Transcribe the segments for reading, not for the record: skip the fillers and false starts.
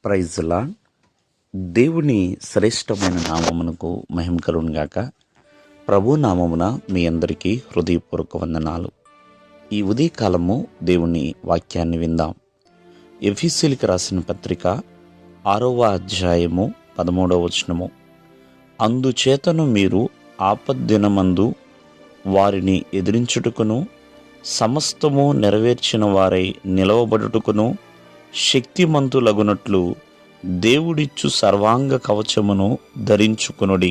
Praise lord. దేవుని శ్రేష్టమైన నామమునకు మహిమ కలుగునుగాక. ప్రభు నామమున మీ అందరికీ హృదయపూర్వక వందనాలు. ఈ ఉదయకాలము దేవుని వాక్యాన్ని విందాం. ఎఫెసీయులకు రాసిన పత్రిక 6వ అధ్యాయము 13వ వచనము. అందుచేతను మీరు ఆపద్దినమందు వారిని ఎదిరించుటకును సమస్తము నెరవేర్చిన వారై నిలవబడుటకును శక్తిమంతులగునట్లు దేవుడిచ్చు సర్వాంగ కవచమును ధరించుకునుడి.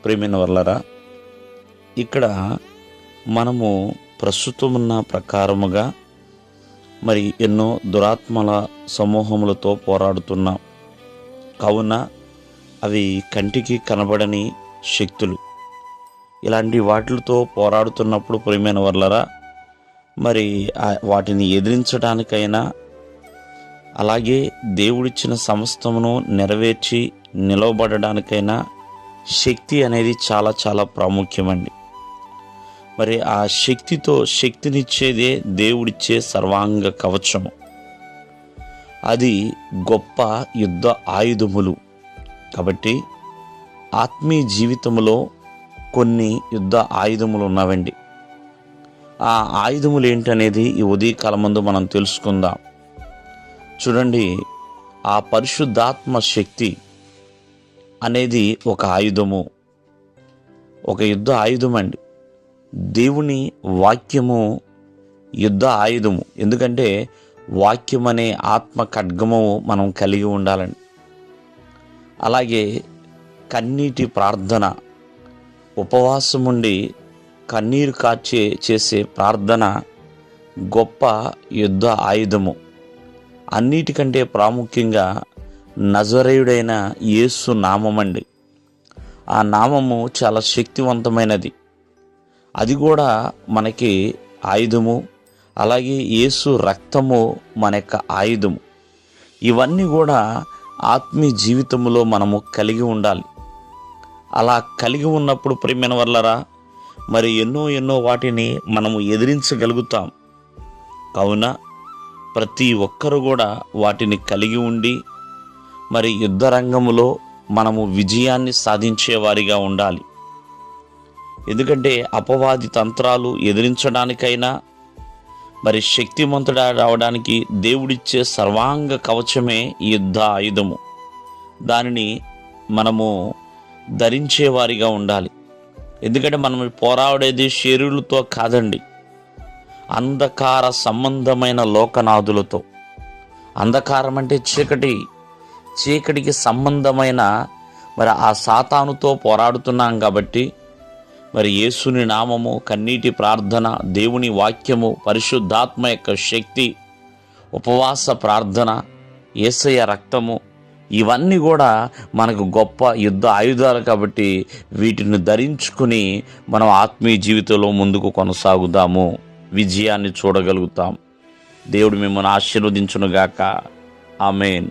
ప్రేమైన వర్లరా, ఇక్కడ మనము ప్రస్తుతమున్న ప్రకారముగా మరి ఎన్నో దురాత్మల సమూహములతో పోరాడుతున్నాం. కావున అవి కంటికి కనబడని శక్తులు. ఇలాంటి వాటితో పోరాడుతున్నప్పుడు ప్రేమైన వర్లరా, మరి వాటిని ఎదిరించడానికైనా అలాగే దేవుడిచ్చిన సమస్తమును నెరవేర్చి నిలవబడడానికైనా శక్తి అనేది చాలా చాలా ప్రాముఖ్యమండి. మరి ఆ శక్తినిచ్చేదే దేవుడిచ్చే సర్వాంగ కవచము. అది గొప్ప యుద్ధ ఆయుధములు. కాబట్టి ఆత్మీయ జీవితంలో కొన్ని యుద్ధ ఆయుధములు ఉన్నవండి. ఆ ఆయుధములు ఏంటనేది ఈ ఉదయకాలమందు మనం తెలుసుకుందాం. చూడండి, ఆ పరిశుద్ధాత్మ శక్తి అనేది ఒక ఆయుధము, ఒక యుద్ధ ఆయుధం అండి. దేవుని వాక్యము యుద్ధ ఆయుధము. ఎందుకంటే వాక్యం అనే ఆత్మ ఖడ్గము మనం కలిగి ఉండాలండి. అలాగే కన్నీటి ప్రార్థన, ఉపవాసం ఉండి కన్నీరు చేసే ప్రార్థన గొప్ప యుద్ధ ఆయుధము. అన్నిటికంటే ప్రాముఖ్యంగా నజరేయుడైన యేసు నామమండి. ఆ నామము చాలా శక్తివంతమైనది. అది కూడా మనకి ఆయుధము. అలాగే యేసు రక్తము మన యొక్క ఆయుధము. ఇవన్నీ కూడా ఆత్మీయ జీవితంలో మనము కలిగి ఉండాలి. అలా కలిగి ఉన్నప్పుడు ప్రియమైన వర్లరా, మరి ఎన్నో వాటిని మనము ఎదిరించగలుగుతాం. కావున ప్రతి ఒక్కరు కూడా వాటిని కలిగి ఉండి మరి యుద్ధ రంగములో మనము విజయాన్ని సాధించేవారిగా ఉండాలి. ఎందుకంటే అపవాది తంత్రాలు ఎదిరించడానికైనా మరి శక్తిమంతుడా రావడానికి దేవుడిచ్చే సర్వాంగ కవచమే యుద్ధ ఆయుధము. దానిని మనము ధరించేవారిగా ఉండాలి. ఎందుకంటే మనం పోరాడేది శరీరులతో కాదండి, అంధకార సంబంధమైన లోకనాథులతో. అంధకారం అంటే చీకటికి సంబంధమైన మరి ఆ సాతానుతో పోరాడుతున్నాం. కాబట్టి మరి యేసుని నామము, కన్నీటి ప్రార్థన, దేవుని వాక్యము, పరిశుద్ధాత్మ యొక్క శక్తి, ఉపవాస ప్రార్థన, యేసయ్య రక్తము, ఇవన్నీ కూడా మనకు గొప్ప యుద్ధ ఆయుధాలు. కాబట్టి వీటిని ధరించుకుని మనం ఆత్మీయ జీవితంలో ముందుకు కొనసాగుదాము, విజయాన్ని చూడగలుగుతాం. దేవుడు మిమ్మల్ని ఆశీర్వదించునుగాక. ఆమేన్.